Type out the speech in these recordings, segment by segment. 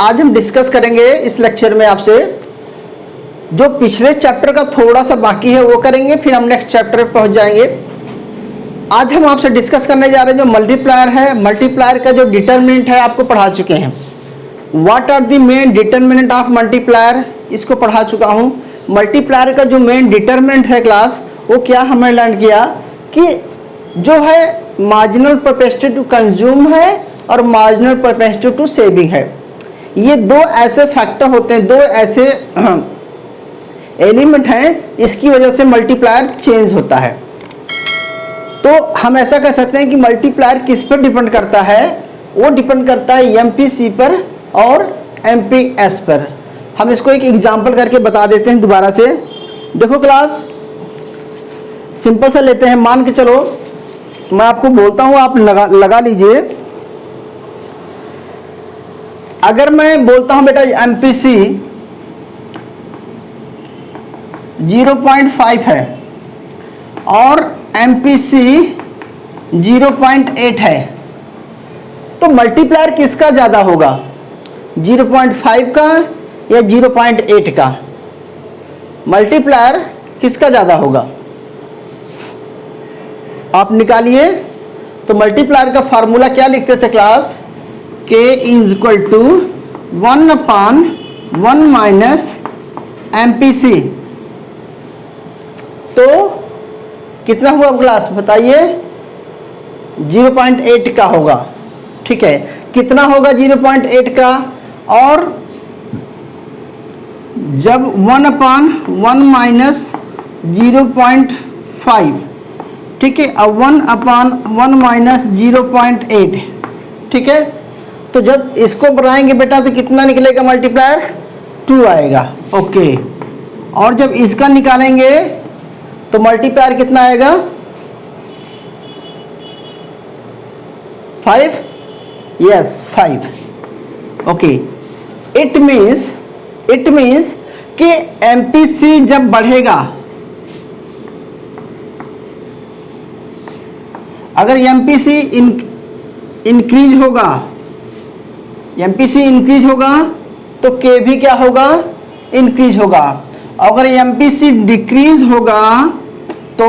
आज हम डिस्कस करेंगे इस लेक्चर में आपसे जो पिछले चैप्टर का थोड़ा सा बाकी है वो करेंगे, फिर हम नेक्स्ट चैप्टर पे पहुंच जाएंगे। आज हम आपसे डिस्कस करने जा रहे हैं जो मल्टीप्लायर है। मल्टीप्लायर का जो डिटरमिनेंट है आपको पढ़ा चुके हैं। What are the main determinant of multiplier, इसको पढ़ा चुका हूं। मल्टीप्लायर का जो मेन डिटरमिनेंट है क्लास, वो क्या हमने लर्न किया कि जो है मार्जिनल प्रोपेंसिटी टू कंज्यूम है और मार्जिनल प्रोपेंसिटी टू सेविंग है। ये दो ऐसे फैक्टर होते हैं, दो ऐसे एलिमेंट हैं, इसकी वजह से मल्टीप्लायर चेंज होता है। तो हम ऐसा कह सकते हैं कि मल्टीप्लायर किस पर डिपेंड करता है, वो डिपेंड करता है एमपीसी पर और एमपीएस पर। हम इसको एक एग्जांपल करके बता देते हैं दोबारा से। देखो क्लास, सिंपल सा लेते हैं। मान के चलो मैं आपको बोलता हूं, आप लगा लीजिए। अगर मैं बोलता हूं बेटा एमपीसी 0.5 है और एमपीसी 0.8 है, तो मल्टीप्लायर किसका ज़्यादा होगा, 0.5 का या 0.8 का? मल्टीप्लायर किसका ज़्यादा होगा आप निकालिए। तो मल्टीप्लायर का फार्मूला क्या लिखते थे class, k is equal to 1/1 minus MPC. तो कितना हुआ क्लास बताइए, 0.8 का होगा। ठीक है, कितना होगा 0.8 का? और जब 1/1 माइनस 0.5, ठीक है, अब 1/1 माइनस 0.8, ठीक है। तो जब इसको बनाएंगे बेटा तो कितना निकलेगा मल्टीप्लायर, 2 आएगा। ओके, और जब इसका निकालेंगे तो मल्टीप्लायर कितना आएगा, 5। यस 5। ओके, इट मीन्स कि एमपीसी जब बढ़ेगा, अगर एमपीसी इंक्रीज होगा, एमपीसी इंक्रीज होगा तो के भी क्या होगा, इंक्रीज होगा। अगर एमपीसी डिक्रीज होगा तो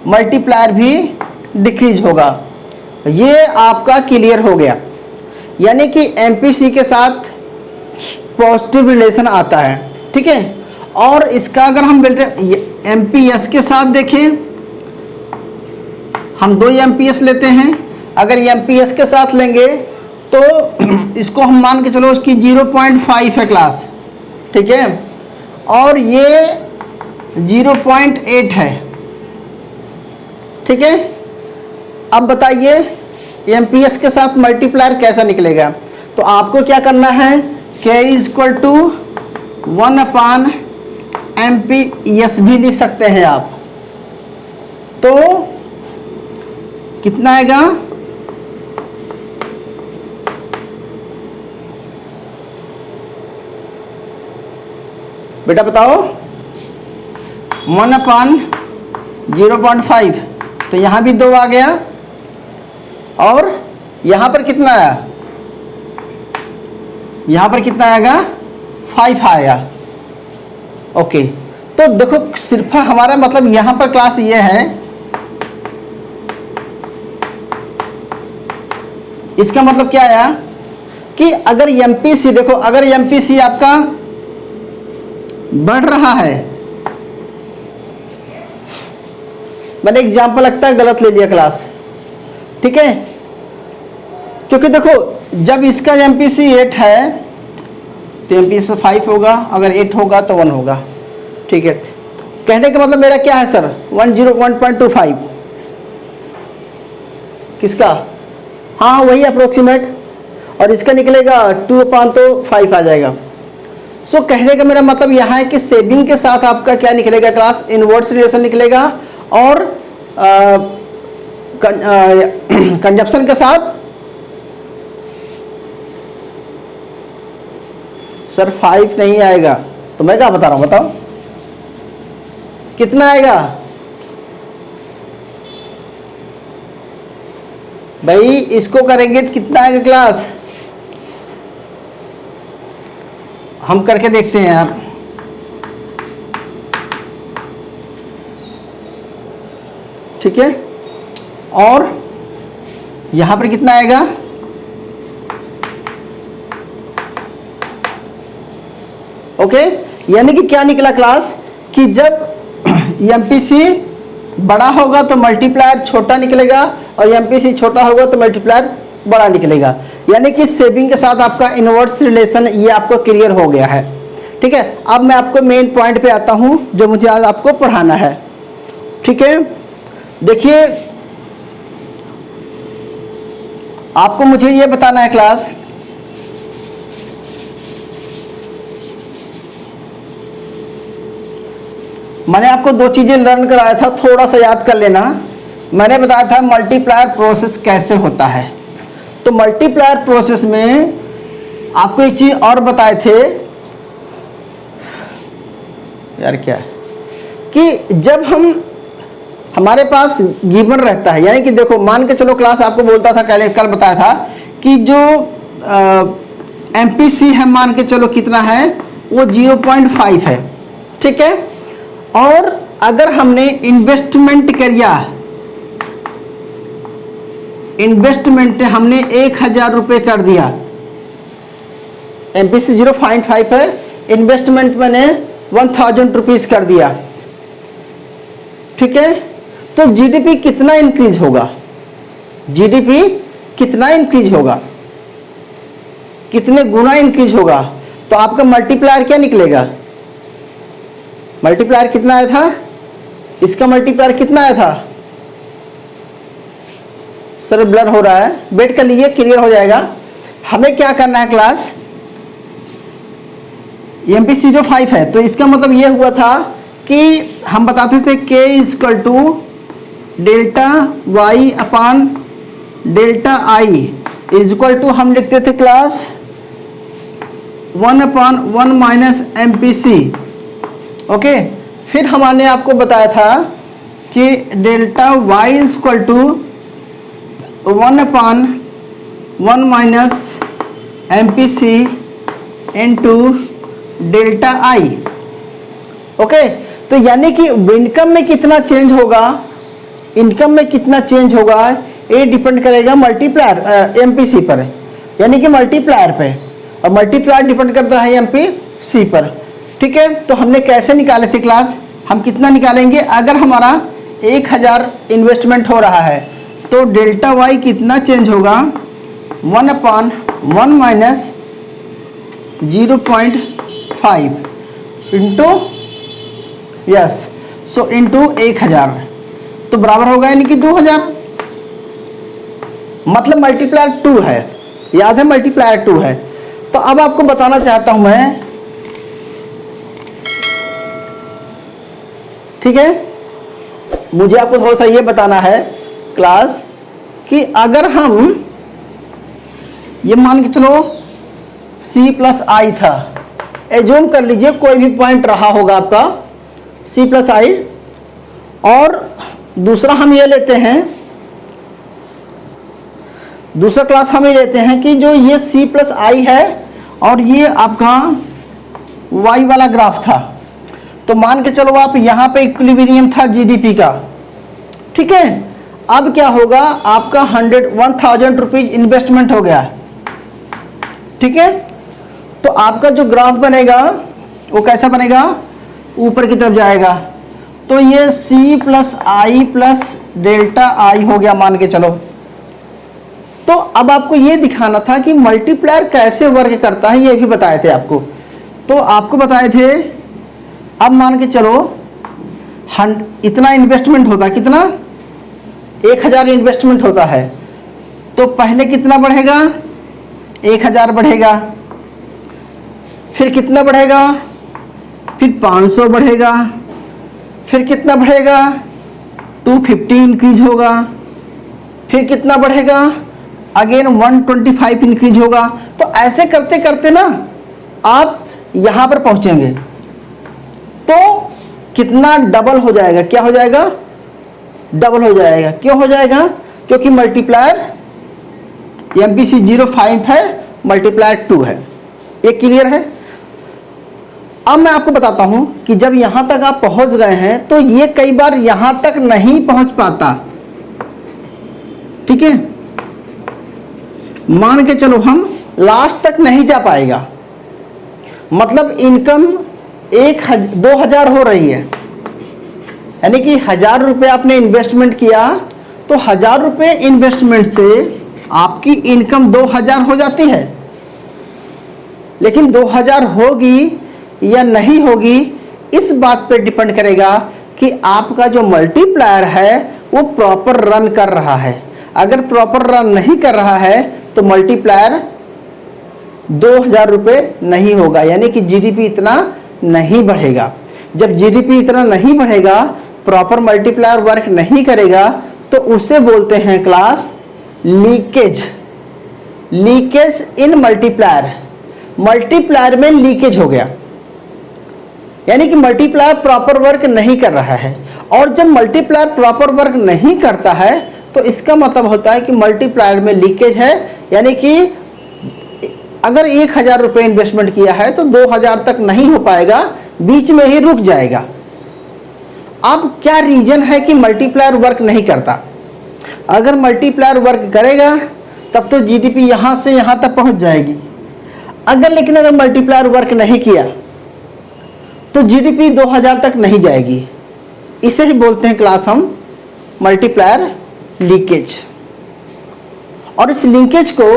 मल्टीप्लायर भी डिक्रीज होगा। ये आपका क्लियर हो गया। यानी कि एमपीसी के साथ पॉजिटिव रिलेशन आता है, ठीक है। और इसका अगर हम एमपीएस के साथ देखें, हम 2 एमपीएस लेते हैं। अगर एमपीएस के साथ लेंगे तो इसको हम मान के चलो उसकी 0.5 है क्लास, ठीक है, और ये 0.8 है, ठीक है। अब बताइए एमपीएस के साथ मल्टीप्लायर कैसा निकलेगा? तो आपको क्या करना है, k is equal to 1/MPS भी लिख सकते हैं आप। तो कितना आएगा, बेटा बताओ, 1/0.5, तो यहां भी 2 आ गया, और यहां पर कितना आया, यहां पर कितना आएगा, 5 आएगा। ओके, तो देखो सिर्फ हमारा मतलब यहां पर क्लास ये है, इसका मतलब क्या आया कि अगर एमपीसी, देखो अगर एमपीसी आपका बढ़ रहा है, मैंने एग्जाम्पल लगता है गलत ले लिया क्लास, ठीक है, क्योंकि देखो जब इसका एमपीसी 8 है तो एमपीसी 5 होगा, अगर 8 होगा तो 1 होगा, ठीक है। कहने का मतलब मेरा क्या है सर, 101.25 किसका, हाँ वही अप्रोक्सीमेट, और इसका निकलेगा 2/5 आ जाएगा। सो कहने का मेरा मतलब यहाँ है कि सेविंग के साथ आपका क्या निकलेगा क्लास, इनवर्स रिलेशन निकलेगा, और कंजप्शन के साथ सर 5 नहीं आएगा। तो मैं क्या बता रहा हूँ, बताओ कितना आएगा भाई, इसको करेंगे तो कितना आएगा क्लास, हम करके देखते हैं यार। ठीक है, और यहां पर कितना आएगा, ओके। यानी कि क्या निकला क्लास कि जब एमपीसी बड़ा होगा तो मल्टीप्लायर छोटा निकलेगा और एमपीसी छोटा होगा तो मल्टीप्लायर बड़ा निकलेगा। यानी कि सेविंग के साथ आपका इनवर्स रिलेशन ये आपको क्लियर हो गया है। ठीक है, अब मैं आपको मेन पॉइंट पे आता हूं जो मुझे आज आपको पढ़ाना है। ठीक है, देखिए आपको मुझे ये बताना है क्लास, मैंने आपको दो चीजें लर्न कराया था, थोड़ा सा याद कर लेना। मैंने बताया था मल्टीप्लायर प्रोसेस कैसे होता है। तो मल्टीप्लायर प्रोसेस में आपको एक चीज और बताए थे यार, क्या कि जब हमारे पास गिवन रहता है, यानी कि देखो मान के चलो क्लास आपको बोलता था, कल बताया था कि जो एमपीसी है मान के चलो कितना है, वो 0.5 है। ठीक है, और अगर हमने इन्वेस्टमेंट किया, इन्वेस्टमेंट हमने 1000 रुपये कर दिया, एमपीसी 0.5 है, इन्वेस्टमेंट मैंने 1000 रुपीज कर दिया। ठीक है, तो जीडीपी कितना इंक्रीज होगा, जीडीपी कितना इंक्रीज होगा, कितने गुना इंक्रीज होगा, तो आपका मल्टीप्लायर क्या निकलेगा, मल्टीप्लायर कितना आया था, इसका मल्टीप्लायर कितना आया था, सर ब्लर हो रहा है, वेट कर लीजिए क्लियर हो जाएगा। हमें क्या करना है क्लास, एमपीसी 0.5 है, तो इसका मतलब ये हुआ था कि हम बताते थे k equal to delta Y upon delta I is equal to, हम लिखते थे क्लास 1/1 माइनस एमपीसी। ओके, फिर हमने आपको बताया था कि delta Y is equal to 1/1 minus MPC into delta I. Okay, तो यानी कि इनकम में कितना चेंज होगा, इनकम में कितना चेंज होगा, ये डिपेंड करेगा मल्टीप्लायर एमपीसी पर, यानी कि मल्टीप्लायर पे, और मल्टीप्लायर डिपेंड करता है एमपीसी पर। ठीक है, तो हमने कैसे निकाले थे क्लास, हम कितना निकालेंगे, अगर हमारा 1000 इन्वेस्टमेंट हो रहा है तो डेल्टा वाई कितना चेंज होगा, 1/1 minus 0.5 into yes, so into 1000, तो बराबर होगा यानी कि 2000, मतलब मल्टीप्लायर 2 है, याद है मल्टीप्लायर 2 है। तो अब आपको बताना चाहता हूं मैं, ठीक है, मुझे आपको थोड़ा सा ये बताना है क्लास कि अगर हम ये मान के चलो c प्लस आई था, एज्यूम कर लीजिए कोई भी पॉइंट रहा होगा आपका c प्लस आई, और दूसरा हम ये लेते हैं, दूसरा क्लास हम ये लेते हैं कि जो ये c प्लस आई है और ये आपका y वाला ग्राफ था, तो मान के चलो आप यहाँ पे इक्विलिब्रियम था जीडीपी का। ठीक है, अब क्या होगा, आपका 1000 रुपीज इन्वेस्टमेंट हो गया। ठीक है, तो आपका जो ग्राफ बनेगा वो कैसा बनेगा, ऊपर की तरफ जाएगा, तो ये c प्लस आई प्लस डेल्टा आई हो गया मान के चलो। तो अब आपको ये दिखाना था कि मल्टीप्लायर कैसे वर्क करता है, ये भी बताए थे आपको। तो आपको बताए थे, अब मान के चलो इतना इन्वेस्टमेंट होता, कितना 1000 इन्वेस्टमेंट होता है, तो पहले कितना बढ़ेगा, 1000 बढ़ेगा, फिर कितना बढ़ेगा, फिर 500 बढ़ेगा, फिर कितना बढ़ेगा, 250 इंक्रीज होगा, फिर कितना बढ़ेगा, अगेन 125 इंक्रीज होगा। तो ऐसे करते करते ना आप यहां पर पहुंचेंगे तो कितना डबल हो जाएगा, क्या हो जाएगा, डबल हो जाएगा। क्यों हो जाएगा, क्योंकि मल्टीप्लायर एमपीसी 0.5 है, मल्टीप्लायर 2 है। ये क्लियर है। अब मैं आपको बताता हूं कि जब यहां तक आप पहुंच गए हैं तो ये कई बार यहां तक नहीं पहुंच पाता। ठीक है, मान के चलो हम लास्ट तक नहीं जा पाएगा, मतलब इनकम 2000 हो रही है, यानी कि 1000 रुपये आपने इन्वेस्टमेंट किया तो 1000 रुपये इन्वेस्टमेंट से आपकी इनकम 2000 हो जाती है। लेकिन 2000 होगी या नहीं होगी इस बात पे डिपेंड करेगा कि आपका जो मल्टीप्लायर है वो प्रॉपर रन कर रहा है। अगर प्रॉपर रन नहीं कर रहा है तो मल्टीप्लायर 2000 रुपये नहीं होगा, यानी कि जीडीपी इतना नहीं बढ़ेगा। जब जीडीपी इतना नहीं बढ़ेगा, प्रॉपर मल्टीप्लायर वर्क नहीं करेगा, तो उसे बोलते हैं क्लास लीकेज। लीकेज इन मल्टीप्लायर, मल्टीप्लायर में लीकेज हो गया, यानी कि मल्टीप्लायर प्रॉपर वर्क नहीं कर रहा है। और जब मल्टीप्लायर प्रॉपर वर्क नहीं करता है तो इसका मतलब होता है कि मल्टीप्लायर में लीकेज है, यानी कि अगर 1000 रुपये इन्वेस्टमेंट किया है तो 2000 तक नहीं हो पाएगा, बीच में ही रुक जाएगा। अब क्या रीजन है कि मल्टीप्लायर वर्क नहीं करता? अगर मल्टीप्लायर वर्क करेगा तब तो जीडीपी यहां से यहां तक पहुंच जाएगी। अगर मल्टीप्लायर वर्क नहीं किया तो जीडीपी 2000 तक नहीं जाएगी। इसे ही बोलते हैं क्लास हम मल्टीप्लायर लीकेज। और इस लिंकेज को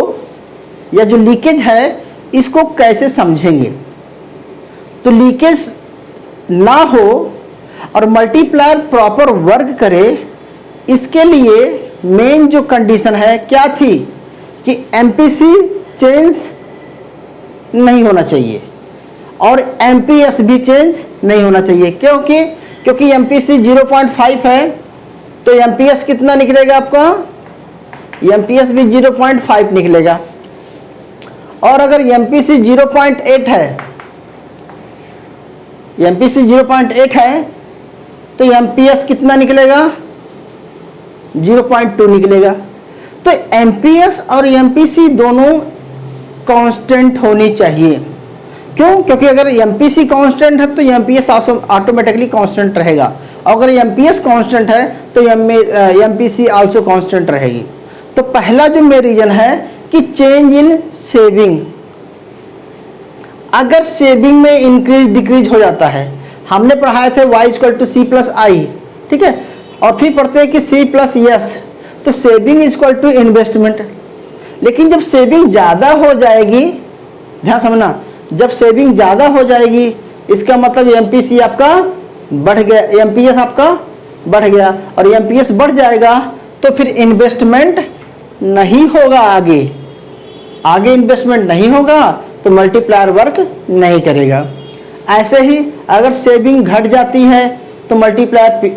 या जो लीकेज है इसको कैसे समझेंगे? तो लीकेज ना हो और मल्टीप्लायर प्रॉपर वर्क करे, इसके लिए मेन जो कंडीशन है क्या थी कि एमपीसी चेंज नहीं होना चाहिए और एमपीएस भी चेंज नहीं होना चाहिए। क्योंकि एमपीसी 0.5 है तो एमपीएस कितना निकलेगा आपका? एमपीएस भी 0.5 निकलेगा। और अगर एमपीसी 0.8 है, एमपीसी 0.8 है तो एमपीएस कितना निकलेगा? 0.2 निकलेगा। तो एमपीएस और एमपीसी दोनों कांस्टेंट होनी चाहिए। क्यों? क्योंकि अगर एमपीसी कांस्टेंट है तो एमपीएस ऑटोमेटिकली कांस्टेंट रहेगा, और अगर एमपीएस कांस्टेंट है तो एमपीसी आल्सो कांस्टेंट रहेगी। तो पहला जो मेरा रीजन है कि चेंज इन सेविंग, अगर सेविंग में इंक्रीज डिक्रीज हो जाता है, हमने पढ़ाए थे y = c + i, ठीक है, और फिर पढ़ते हैं कि c + s, तो सेविंग = इन्वेस्टमेंट। लेकिन जब सेविंग ज़्यादा हो जाएगी, ध्यान समझना, जब सेविंग ज़्यादा हो जाएगी इसका मतलब एमपीसी आपका बढ़ गया, एमपीएस आपका बढ़ गया, और एमपीएस बढ़ जाएगा तो फिर इन्वेस्टमेंट नहीं होगा, आगे इन्वेस्टमेंट नहीं होगा तो मल्टीप्लायर वर्क नहीं करेगा। ऐसे ही अगर सेविंग घट जाती है तो मल्टीप्लायर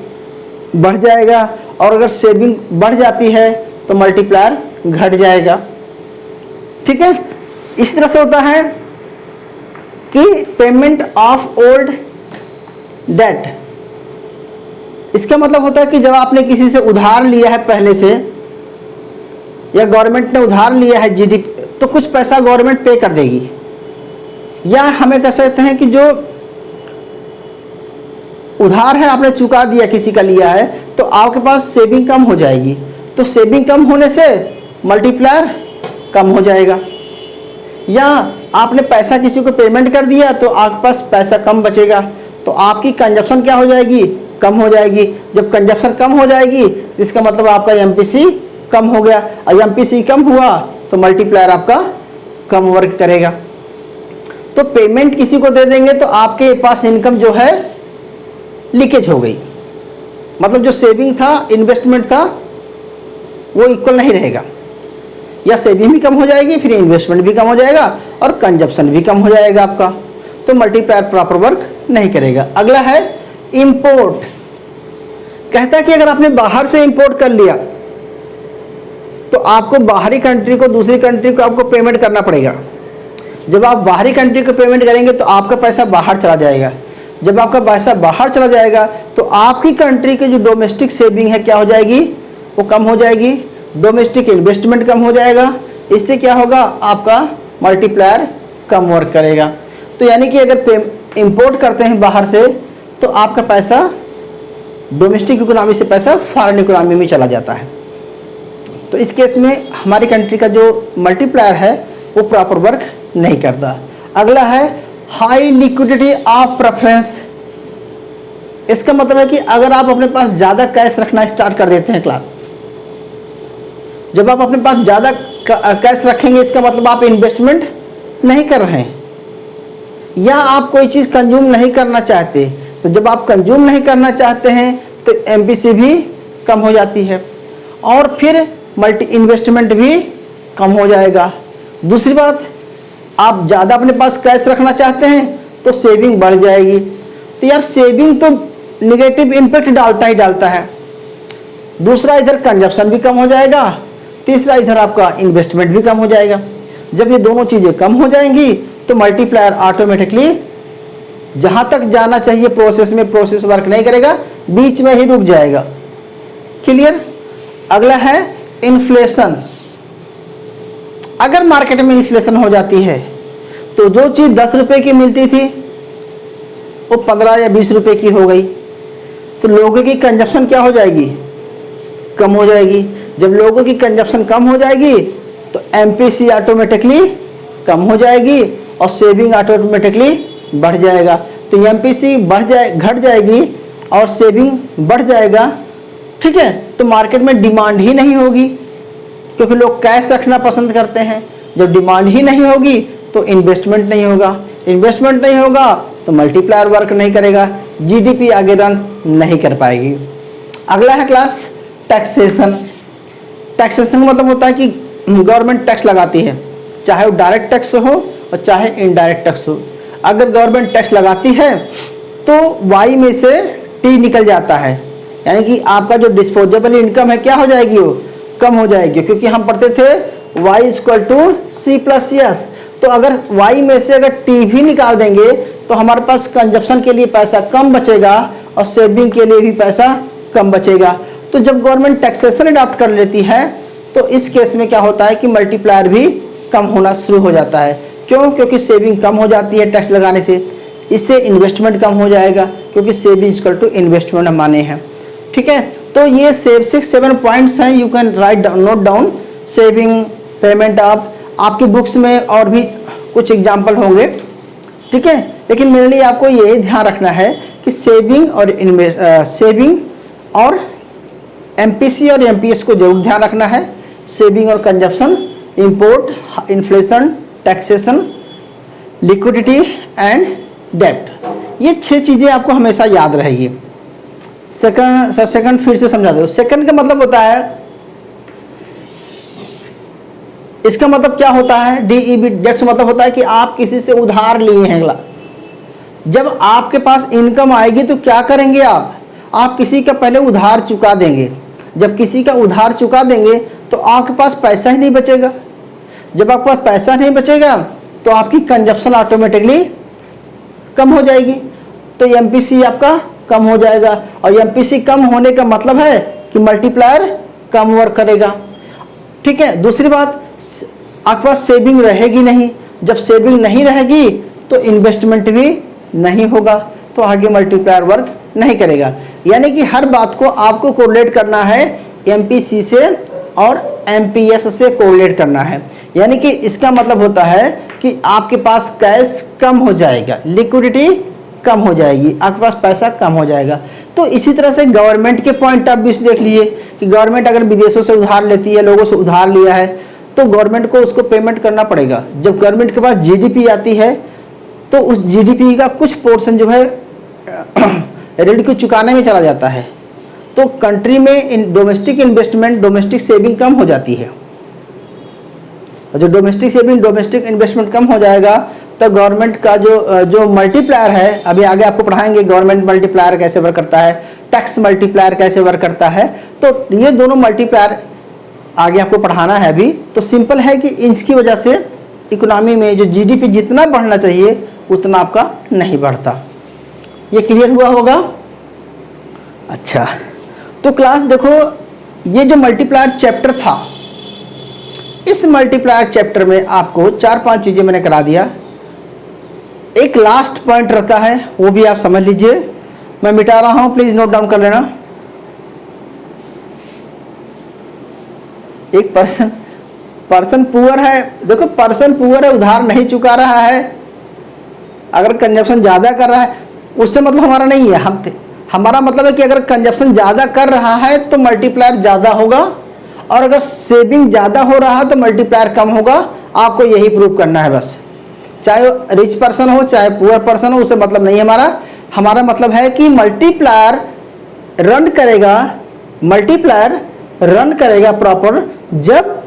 बढ़ जाएगा, और अगर सेविंग बढ़ जाती है तो मल्टीप्लायर घट जाएगा। ठीक है, इस तरह से होता है कि पेमेंट ऑफ ओल्ड डेट, इसका मतलब होता है कि जब आपने किसी से उधार लिया है पहले से, या गवर्नमेंट ने उधार लिया है जीडीपी, तो कुछ पैसा गवर्नमेंट पे कर देगी। या हमें कह सकते हैं कि जो उधार है आपने चुका दिया, किसी का लिया है, तो आपके पास सेविंग कम हो जाएगी, तो सेविंग कम होने से मल्टीप्लायर कम हो जाएगा। या आपने पैसा किसी को पेमेंट कर दिया तो आपके पास पैसा कम बचेगा, तो आपकी कंजप्शन क्या हो जाएगी? कम हो जाएगी। जब कंजप्शन कम हो जाएगी इसका मतलब आपका एमपीसी कम हो गया, और एमपीसी कम हुआ तो मल्टीप्लायर आपका कम वर्क करेगा। तो पेमेंट किसी को दे देंगे तो आपके पास इनकम जो है लीकेज हो गई, मतलब जो सेविंग था, इन्वेस्टमेंट था, वो इक्वल नहीं रहेगा, या सेविंग भी कम हो जाएगी, फिर इन्वेस्टमेंट भी कम हो जाएगा, और कंजप्शन भी कम हो जाएगा आपका, तो मल्टीप्लायर प्रॉपर वर्क नहीं करेगा। अगला है इंपोर्ट। कहता है कि अगर आपने बाहर से इंपोर्ट कर लिया तो आपको बाहरी कंट्री को, दूसरी कंट्री को आपको पेमेंट करना पड़ेगा। जब आप बाहरी कंट्री को पेमेंट करेंगे तो आपका पैसा बाहर चला जाएगा। जब आपका पैसा बाहर चला जाएगा तो आपकी कंट्री की जो डोमेस्टिक सेविंग है क्या हो जाएगी? वो कम हो जाएगी, डोमेस्टिक इन्वेस्टमेंट कम हो जाएगा। इससे क्या होगा? आपका मल्टीप्लायर कम वर्क करेगा। तो यानी कि अगर इंपोर्ट करते हैं बाहर से तो आपका पैसा डोमेस्टिक इकोनॉमी से पैसा फॉरेन इकोनॉमी में चला जाता है। तो इस केस में हमारी कंट्री का जो मल्टीप्लायर है वो प्रॉपर वर्क नहीं करता। अगला है हाई लिक्विडिटी ऑफ प्रेफरेंस। इसका मतलब है कि अगर आप अपने पास ज़्यादा कैश रखना स्टार्ट कर देते हैं क्लास, जब आप अपने पास ज़्यादा कैश रखेंगे इसका मतलब आप इन्वेस्टमेंट नहीं कर रहे हैं या आप कोई चीज़ कंज्यूम नहीं करना चाहते। तो जब आप कंज्यूम नहीं करना चाहते हैं तो एमपीसी भी कम हो जाती है और फिर मल्टी इन्वेस्टमेंट भी कम हो जाएगा। दूसरी बात, आप ज़्यादा अपने पास कैश रखना चाहते हैं तो सेविंग बढ़ जाएगी। तो यार सेविंग तो निगेटिव इम्पैक्ट डालता ही डालता है। दूसरा, इधर कंजप्शन भी कम हो जाएगा। तीसरा, इधर आपका इन्वेस्टमेंट भी कम हो जाएगा। जब ये दोनों चीज़ें कम हो जाएंगी तो मल्टीप्लायर ऑटोमेटिकली जहाँ तक जाना चाहिए प्रोसेस में प्रोसेस वर्क नहीं करेगा, बीच में ही रुक जाएगा। क्लियर? अगला है इन्फ्लेशन। अगर मार्केट में इन्फ्लेशन हो जाती है तो जो चीज़ 10 रुपये की मिलती थी वो 15 या 20 रुपये की हो गई, तो लोगों की कंजप्शन क्या हो जाएगी? कम हो जाएगी। जब लोगों की कंजप्शन कम हो जाएगी तो एमपीसी ऑटोमेटिकली कम हो जाएगी और सेविंग ऑटोमेटिकली बढ़ जाएगा। तो एमपीसी घट जाएगी और सेविंग बढ़ जाएगा। ठीक है, तो मार्केट में डिमांड ही नहीं होगी क्योंकि लोग कैश रखना पसंद करते हैं। जब डिमांड ही नहीं होगी तो इन्वेस्टमेंट नहीं होगा, इन्वेस्टमेंट नहीं होगा तो मल्टीप्लायर वर्क नहीं करेगा, जीडीपी आगे रन नहीं कर पाएगी। अगला है क्लास टैक्सेशन। टैक्सेशन का मतलब होता है कि गवर्नमेंट टैक्स लगाती है, चाहे वो डायरेक्ट टैक्स हो और चाहे इनडायरेक्ट टैक्स हो। अगर गवर्नमेंट टैक्स लगाती है तो वाई में से टी निकल जाता है, यानी कि आपका जो डिस्पोजेबल इनकम है क्या हो जाएगी? वो कम हो जाएगी। क्योंकि हम पढ़ते थे y equal to C plus S, तो अगर y में से अगर टी भी निकाल देंगे तो हमारे पास कंजप्शन के लिए पैसा कम बचेगा और सेविंग के लिए भी पैसा कम बचेगा। तो जब गवर्नमेंट टैक्सेशन अडॉप्ट कर लेती है तो इस केस में क्या होता है कि मल्टीप्लायर भी कम होना शुरू हो जाता है। क्यों? क्योंकि सेविंग कम हो जाती है टैक्स लगाने से। इससे इन्वेस्टमेंट कम हो जाएगा क्योंकि सेविंग इक्वल टू इन्वेस्टमेंट हम माने हैं। ठीक है, तो ये 6-7 पॉइंट्स हैं, you can write note down. Saving, payment of, आपकी बुक्स में और भी कुछ एग्जाम्पल होंगे। ठीक है, लेकिन मेरे लिए आपको ये ध्यान रखना है कि सेविंग और एमपीसी और एमपीएस को जरूर ध्यान रखना है। सेविंग और consumption, import, inflation, taxation, liquidity and डेब्ट, ये 6 चीज़ें आपको हमेशा याद रहेगी। सेकंड फिर से समझा दो। सेकंड का मतलब होता है, इसका मतलब क्या होता है? डीईबी, डेट्स मतलब होता है कि आप किसी से उधार लिए हैं। जब आपके पास इनकम आएगी तो क्या करेंगे? आप किसी का पहले उधार चुका देंगे। जब किसी का उधार चुका देंगे तो आपके पास पैसा ही नहीं बचेगा। जब आपके पास पैसा नहीं बचेगा तो आपकी कंजप्शन ऑटोमेटिकली कम हो जाएगी, तो एमपीसी आपका कम हो जाएगा। और एमपीसी कम होने का मतलब है कि मल्टीप्लायर कम वर्क करेगा। ठीक है, दूसरी बात, आपके पास सेविंग रहेगी नहीं। जब सेविंग नहीं रहेगी तो इन्वेस्टमेंट भी नहीं होगा, तो आगे मल्टीप्लायर वर्क नहीं करेगा। यानी कि हर बात को आपको कोरिलेट करना है एमपीसी से और एमपीएस से कोरिलेट करना है। यानी कि इसका मतलब होता है कि आपके पास कैश कम हो जाएगा, लिक्विडिटी कम हो जाएगी, आपके पास पैसा कम हो जाएगा। तो इसी तरह से गवर्नमेंट के पॉइंट ऑफ व्यू से देख लीजिए कि गवर्नमेंट अगर विदेशों से उधार लेती है, लोगों से उधार लिया है, तो गवर्नमेंट को उसको पेमेंट करना पड़ेगा। जब गवर्नमेंट के पास जीडीपी आती है तो उस जीडीपी का कुछ पोर्शन जो है ऋण को चुकाने में चला जाता है, तो कंट्री में डोमेस्टिक इन्वेस्टमेंट, डोमेस्टिक सेविंग कम हो जाती है। और जो डोमेस्टिक सेविंग, डोमेस्टिक इन्वेस्टमेंट कम हो जाएगा तो गवर्नमेंट का जो मल्टीप्लायर है, अभी आगे आपको पढ़ाएंगे गवर्नमेंट मल्टीप्लायर कैसे वर्क करता है, टैक्स मल्टीप्लायर कैसे वर्क करता है। तो ये दोनों मल्टीप्लायर आगे आपको पढ़ाना है अभी। तो सिंपल है कि इसकी वजह से इकोनॉमी में जो जीडीपी जितना बढ़ना चाहिए उतना आपका नहीं बढ़ता। ये क्लियर हुआ होगा? अच्छा, तो क्लास देखो, ये जो मल्टीप्लायर चैप्टर था, इस मल्टीप्लायर चैप्टर में आपको 4-5 चीज़ें मैंने करा दिया। एक लास्ट पॉइंट रहता है, वो भी आप समझ लीजिए, मैं मिटा रहा हूं, प्लीज नोट डाउन कर लेना। एक पर्सन पुअर है, देखो पर्सन पुअर है, उधार नहीं चुका रहा है, अगर कंजप्शन ज़्यादा कर रहा है उससे मतलब हमारा नहीं है, हमारा मतलब है कि अगर कंजप्शन ज़्यादा कर रहा है तो मल्टीप्लायर ज़्यादा होगा, और अगर सेविंग ज़्यादा हो रहा है तो मल्टीप्लायर कम होगा। आपको यही प्रूव करना है बस, चाहे रिच पर्सन हो चाहे पुअर पर्सन हो, उससे मतलब नहीं हमारा मतलब है कि मल्टीप्लायर रन करेगा प्रॉपर जब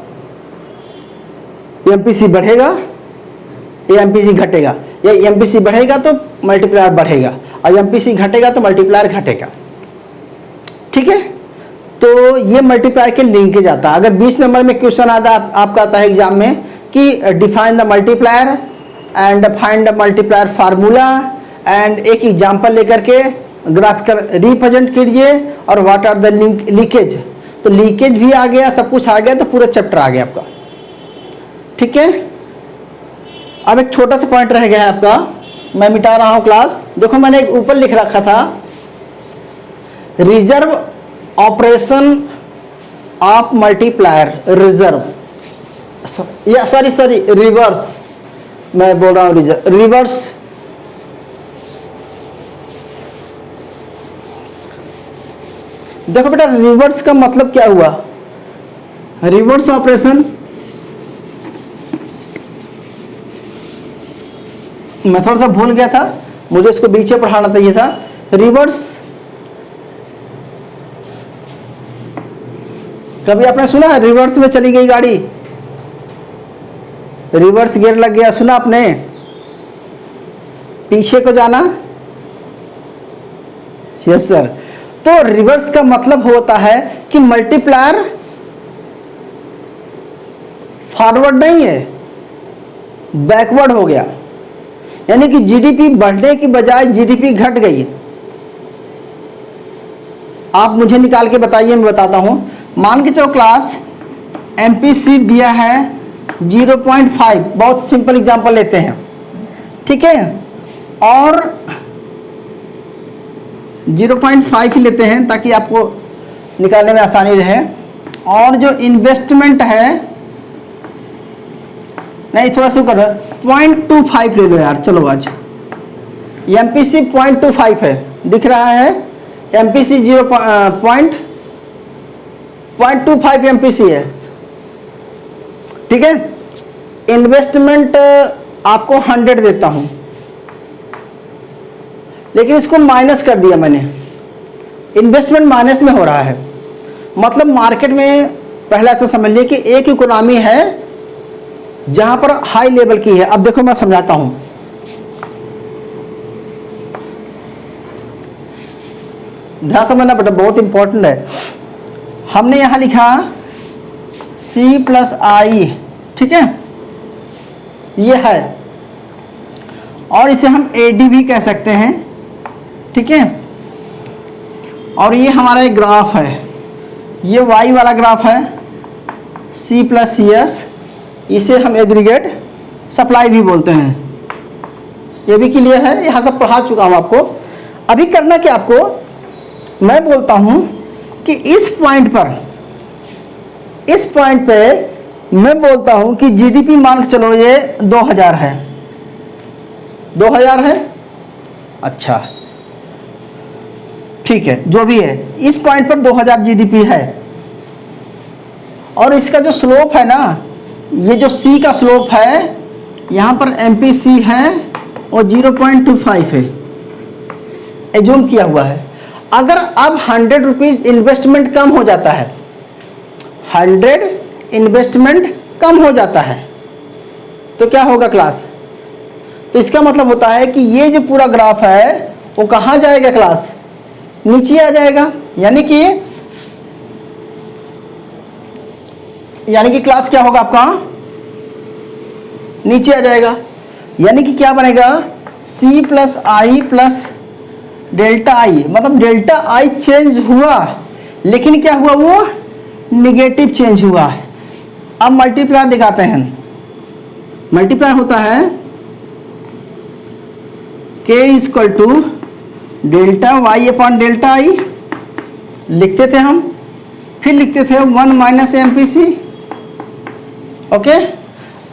एमपीसी बढ़ेगा या एमपीसी घटेगा, या एमपीसी बढ़ेगा तो मल्टीप्लायर बढ़ेगा और एमपीसी घटेगा तो मल्टीप्लायर घटेगा। ठीक है, तो ये मल्टीप्लायर के लिंकेज आता है। अगर 20 नंबर में क्वेश्चन आपका आता है एग्जाम में कि define the multiplier and find the multiplier formula, and एक एग्जाम्पल लेकर के ग्राफिकल रिप्रेजेंट कीजिए, और व्हाट आर द लीकेज, तो लीकेज भी आ गया, सब कुछ आ गया, तो पूरा चैप्टर आ गया आपका। ठीक है, अब एक छोटा सा पॉइंट रह गया है आपका, मैं मिटा रहा हूं क्लास। देखो मैंने एक ऊपर लिख रखा था, reserve operation of multiplier, reverse, मैं बोल रहा हूं रिवर्स देखो बेटा, रिवर्स का मतलब क्या हुआ, रिवर्स ऑपरेशन, मैं थोड़ा सा भूल गया था, मुझे इसको बीच में पढ़ाना चाहिए था। रिवर्स, कभी आपने सुना है रिवर्स में चली गई गाड़ी, रिवर्स गियर लग गया, सुना आपने? पीछे को जाना, यस सर। तो रिवर्स का मतलब होता है कि मल्टीप्लायर फॉरवर्ड नहीं है, बैकवर्ड हो गया, यानी कि जीडीपी बढ़ने की बजाय जीडीपी घट गई। आप मुझे निकाल के बताइए, मैं बताता हूं। मान के चलो क्लास एमपीसी दिया है 0.5, बहुत सिंपल एग्जांपल लेते हैं, ठीक है, और 0.5 ही लेते हैं ताकि आपको निकालने में आसानी रहे। और जो इन्वेस्टमेंट है, नहीं थोड़ा सा कर 0.25 ले लो यार, चलो आज एमपीसी 0.25 है, दिख रहा है एमपीसी 0.25 एमपीसी है, ठीक है। इन्वेस्टमेंट आपको 100 देता हूं, लेकिन इसको माइनस कर दिया मैंने, इन्वेस्टमेंट माइनस में हो रहा है, मतलब मार्केट में पहला ऐसा समझ लिए कि एक इकोनॉमी है जहां पर हाई लेवल की है। अब देखो मैं समझाता हूं, ध्यान समझना बेटा, बहुत इंपॉर्टेंट है। हमने यहां लिखा C+I, ठीक है, ये है, और इसे हम AD भी कह सकते हैं, ठीक है। और ये हमारा एक ग्राफ है, ये Y वाला ग्राफ है, C+CS, इसे हम एग्रीगेट सप्लाई भी बोलते हैं। ये भी क्लियर है, यहाँ सब पढ़ा चुका हूँ आपको। अभी करना क्या आपको, मैं बोलता हूँ कि इस पॉइंट पे मैं बोलता हूँ कि जीडीपी मान के चलो ये 2000 है, 2000 है, अच्छा ठीक है, जो भी है, इस पॉइंट पर 2000 जीडीपी है, और इसका जो स्लोप है ना, ये जो C का स्लोप है, यहाँ पर MPC है और 0.25 है, एज्यूम किया हुआ है। अगर अब 100 रुपीज इन्वेस्टमेंट कम हो जाता है, 100 इन्वेस्टमेंट कम हो जाता है, तो क्या होगा क्लास? तो इसका मतलब होता है कि ये जो पूरा ग्राफ है वो कहाँ जाएगा क्लास? नीचे आ जाएगा, यानी कि क्लास क्या होगा आपका? नीचे आ जाएगा, यानी कि क्या बनेगा? C+I प्लस डेल्टा आई, मतलब डेल्टा आई चेंज हुआ, लेकिन क्या हुआ? वो निगेटिव चेंज हुआ है। अब मल्टीप्लायर दिखाते हैं, मल्टीप्लायर होता है k equal to delta y upon delta I लिखते थे हम, फिर लिखते थे 1 माइनस MPC। ओके,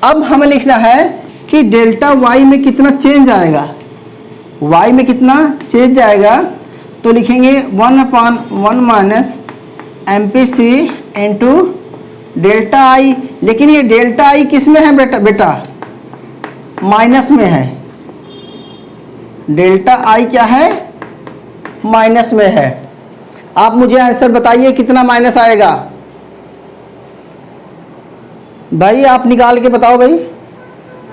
अब हमें लिखना है कि डेल्टा y में कितना चेंज आएगा, y में कितना चेंज आएगा, तो लिखेंगे 1 upon 1 minus MPC into delta आई। लेकिन ये डेल्टा आई किस में है बेटा माइनस में है। डेल्टा आई क्या है, माइनस में है। आप मुझे आंसर बताइए कितना माइनस आएगा भाई, आप निकाल के बताओ भाई,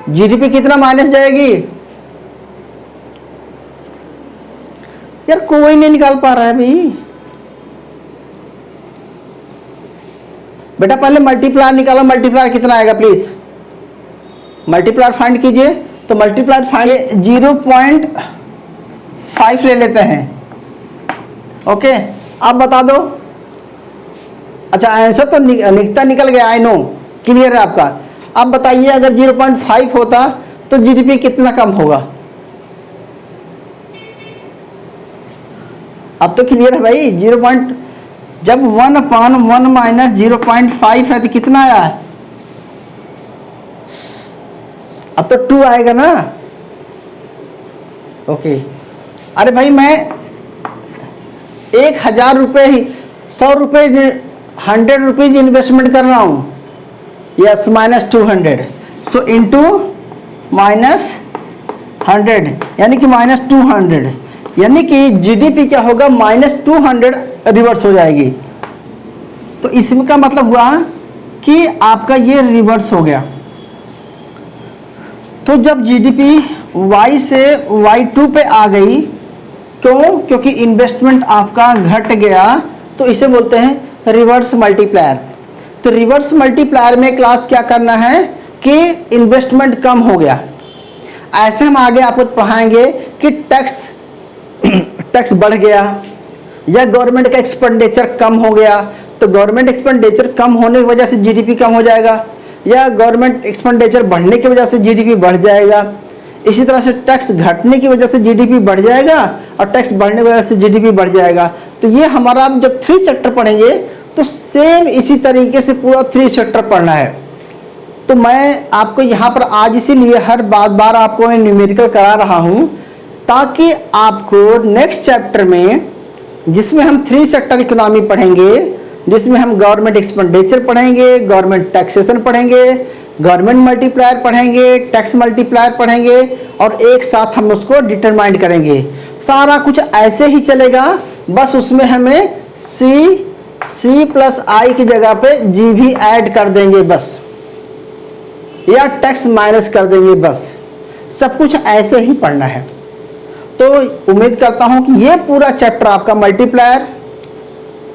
जीडीपी कितना माइनस जाएगी। यार कोई नहीं निकाल पा रहा है भाई। बेटा पहले मल्टीप्लायर निकालो, मल्टीप्लायर कितना आएगा प्लीज, मल्टीप्लायर फाइंड कीजिए। तो मल्टीप्लायर फाइंड 0.5 ले लेते हैं। ओके, आप बता दो। अच्छा आंसर तो निकता निकल गया, आई नो, क्लियर है आपका। अब बताइए अगर 0.5 होता तो जीडीपी कितना कम होगा। अब तो क्लियर है भाई, जब 1 अपॉन 1 माइनस 0.5 है तो कितना आया, अब तो 2 आएगा ना। ओके, अरे भाई मैं 1000 रुपये ही 100 रुपये 100 रुपीज इन्वेस्टमेंट कर रहा हूँ, yes minus 200, so into minus 100 यानी कि माइनस 200, यानी कि जीडीपी क्या होगा माइनस 200 रिवर्स हो जाएगी। तो इसमें का मतलब हुआ कि आपका ये रिवर्स हो गया। तो जब जीडीपी y से y2 पे आ गई, क्यों, क्योंकि इन्वेस्टमेंट आपका घट गया, तो इसे बोलते हैं रिवर्स मल्टीप्लायर। तो रिवर्स मल्टीप्लायर में क्लास क्या करना है कि इन्वेस्टमेंट कम हो गया। ऐसे हम आगे आपको पढ़ाएंगे कि टैक्स बढ़ गया या गवर्नमेंट का एक्सपेंडिचर कम हो गया, तो गवर्नमेंट एक्सपेंडिचर कम होने की वजह से जीडीपी कम हो जाएगा, या गवर्नमेंट एक्सपेंडिचर बढ़ने की वजह से जीडीपी बढ़ जाएगा। इसी तरह से टैक्स घटने की वजह से जीडीपी बढ़ जाएगा और टैक्स बढ़ने की वजह से जीडीपी बढ़ जाएगा। तो ये हमारा जब 3 सेक्टर पढ़ेंगे तो सेम इसी तरीके से पूरा 3 सेक्टर पढ़ना है। तो मैं आपको यहाँ पर आज इसीलिए हर बार आपको मैं न्यूमेरिकल करा रहा हूँ, ताकि आपको नेक्स्ट चैप्टर में जिसमें हम 3 सेक्टर इकोनॉमी पढ़ेंगे, जिसमें हम गवर्नमेंट एक्सपेंडिचर पढ़ेंगे, गवर्नमेंट टैक्सेशन पढ़ेंगे, गवर्नमेंट मल्टीप्लायर पढ़ेंगे, टैक्स मल्टीप्लायर पढ़ेंगे, और एक साथ हम उसको डिटरमाइन करेंगे। सारा कुछ ऐसे ही चलेगा, बस उसमें हमें सी प्लस आई की जगह पे जी भी ऐड कर देंगे बस, या टैक्स माइनस कर देंगे बस। सब कुछ ऐसे ही पढ़ना है। तो उम्मीद करता हूं कि ये पूरा चैप्टर आपका मल्टीप्लायर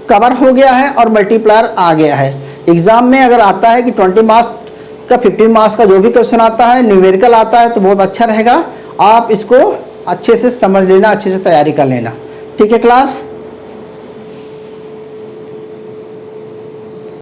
कवर हो गया है और मल्टीप्लायर आ गया है। एग्जाम में अगर आता है कि 20 मार्क्स का 15 मार्क्स का जो भी क्वेश्चन आता है, न्यूमेरिकल आता है, तो बहुत अच्छा रहेगा। आप इसको अच्छे से समझ लेना, अच्छे से तैयारी कर लेना। ठीक है क्लास।